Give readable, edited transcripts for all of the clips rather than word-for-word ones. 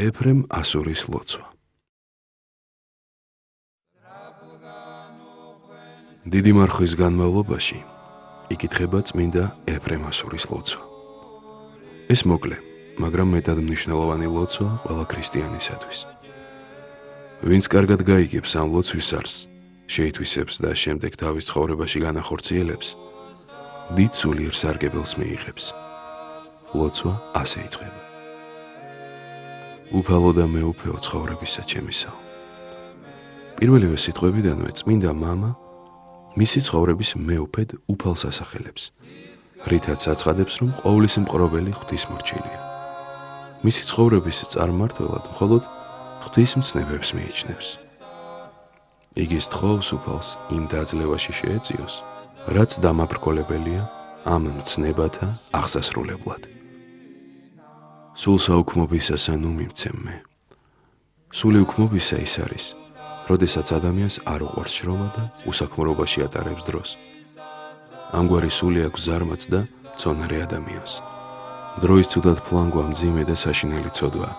ეფრემ ასურის ლოცვა. დიდი მარხვის განმავლობაში იკითხება წმინდა ეფრემ ასურის ლოცვა. ეს მოკლე, მაგრამ მეტად მნიშვნელოვანი ლოცვა ყველა ქრისტიანისათვის. ვინც კარგად გაიგებს ამ ლოცვის არსს, შეითვისებს და შემდეგ თავის ცხოვრებაში განახორციელებს, დიდ სულიერ სარგებელს მიიღებს. ლოცვა ასე იწყება. უფალო და მეუფეო ცხოვრებისა ჩემისაო. პირველივე სიტყვებიდანვე წმინდა მამა მისი ცხოვრების მეუფედ უფალს ასახელებს, რითაც აცხადებს, რომ ყოვლის მყრობელი ღვთისმორჩილია. მისი ცხოვრების წარმმართველად მხოლოდ ღვთისმცნებებს მიიჩნევს. იგი სთხოვს უფალს იმ დაძლევაში შეეწიოს, რაც დამაბრკოლებელია ამ მცნებათა აღსასრულებლად. სულ საუქმობისასა ნუ მიმცემ მე. სული უქმობისა ის არის, როდესაც ადამიანს არ უყვარს შრომა და უსაქმრობაში ატარებს დროს. ამგვარი სული აქვს ზარმაც და მცონარე ადამიანს. დროის ცუდად ფლანგვა მძიმე და საშინელი ცოდვაა,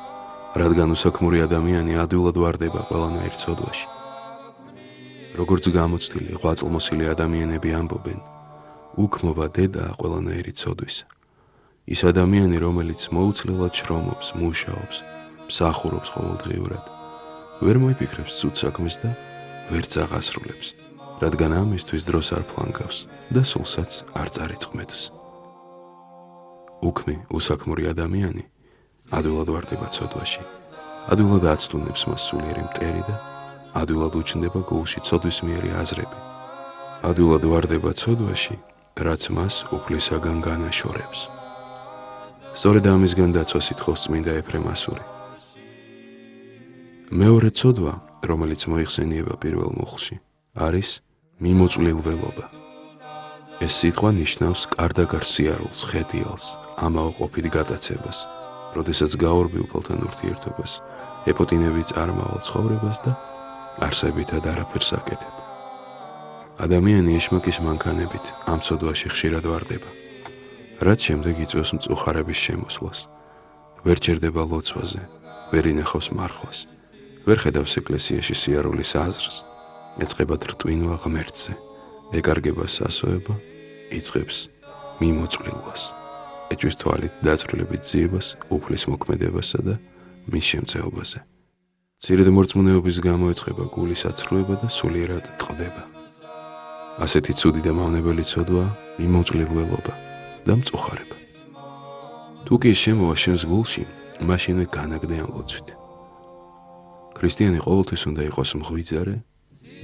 რადგან უსაქმური ადამიანი ადვილად ვარდება ყველანაირ ცოდვაში. როგორც გამოცდილი ღვაწლმოსილი ადამიანები ამბობენ, უქმობა დედაა ყველანაირი ცოდვისა. ის ადამიანი, რომელიც მოუცლელად შრომობს, მუშაობს, მსახურობს ყოველდღიურად, ვერ მოიფიქრებს ცუდ საქმეს და ვერ წაღასრულებს, რადგან ამისთვის დროს არ ფლანგავს და სულსაც არ წარიწყმედს. უქმი, უსაქმური ადამიანი ადვილად ვარდება ცოდვაში, ადვილად აცდუნებს მას სულიერი მტერი და ადვილად უჩნდება გულში ცოდვისმიერი აზრები. ადვილად ვარდება ცოდვაში, რაც მას უფლისაგან განაშორებს. სწორედ ამისგან დაცვას ითხოვს წმინდა ეფრემ ასური. მეორე ცოდვა, რომელიც მოიხსენიება პირველ მუხლში, არის მიმოწვლილველობა. ეს სიტყვა ნიშნავს კარდაგარ სიარულს, ხეტიალს, ამაოყოფით გატაცებას, როდესაც გაურბი უფალთან ურთიერთობას, ეფოტინები წარმავალ ცხოვრებას და არსებითად არაფერს აკეთებ. ადამიანი ეშმაკის მანქანებით ამ ცოდვაში ხშირად ვარდება, რაც შემდეგ იწვევს მწუხარების შემოსვლას. ვერ ჩერდება ლოცვაზე, ვერ ინახავს მარხვას, ვერ ხედავს ეკლესიაში სიარულის აზრს, ეწყება რტვინვა ღმერთზე, ეკარგება სასოება, იწყებს მიმოწვლილვას, ეჭვის თვალით დაწვრილებით ძიებას, უფლის მოქმედებასა და მის შემწეობაზე. მცირედ მორწმუნეობის გამო ეწყება გულის აცრუება და სულიერად ტყდება. ასეთი ცუდი და მავნებელი ცოდვაა მიმოწვლილველობა და მწუხარება. თუ კი შემოვა შენს გულში, მაშინვე განაგდე ამ ლოცვით. ქრისტიანი ყოველთვის უნდა იყოს მღვიძარე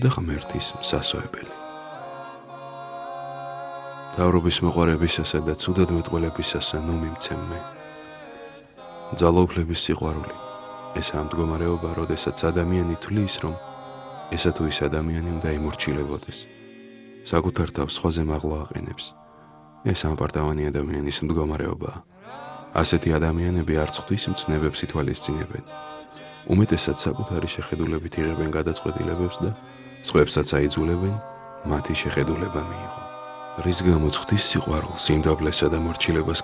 და ღმერთის მსასოებელი. მთავრობის მოყვარებისასა და ცუდად მეტყველებისასა ნუ მიმცემ მე. ძალაუფლების სიყვარული, ესაა მდგომარეობა, როდესაც ადამიანი თვლის, რომ ესა თუ ის ადამიანი უნდა იმორჩილებოდეს, საკუთარ თავს სხვაზე მაღლა აყენებს. ეს ამპარტავანი ადამიანის მდგომარეობაა. ასეთი ადამიანები არც ღვთის მცნებებს ითვალისწინებენ. უმეტესად საკუთარი შეხედულებით იღებენ გადაწყვეტილებებს და სხვებსაც აიძულებენ მათი შეხედულება მიიღო. რის გამოც ღვთის სიყვარულს, იმდაბლესა და მორჩილებას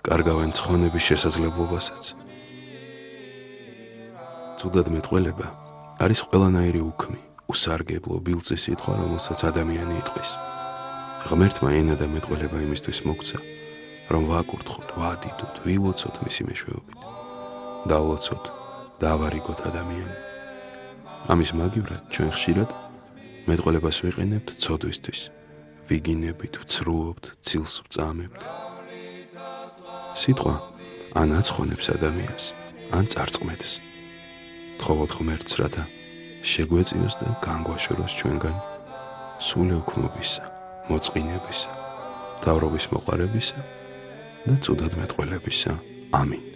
კარგავენ ცხონების შესაძლებლობასაც. ცუდად მეტყველება არის ყველანაირი უქმი, უსარგებლო, ბილწი სიტყვა, რომელსაც ადამიანი იტყვის. ღმერთმა ენა და მეტყველება იმისთვის მოგცა, რომ ვაკურთხოთ, ვადიდოთ, ვილოცოთ მისი მეშვეობით, დავლოცოთ და ავარიგოთ ადამიანი. ამის მაგივრად ჩვენ ხშირად მეტყველებას ვიყენებთ ცოდვისთვის, ვიგინებით, ვცრუობთ, ცილს ვწამებთ. სიტყვა ან აცხონებს ადამიანს, ან წარწმედს. თხოვოთ ღმერთს, რათა შეგვეწიოს და განგვაშოროს ჩვენგან სული უქმობისა, მოწყინებისა, მთავრობის მოყარებისა და ცუდად მეტყველებისა. ამინ.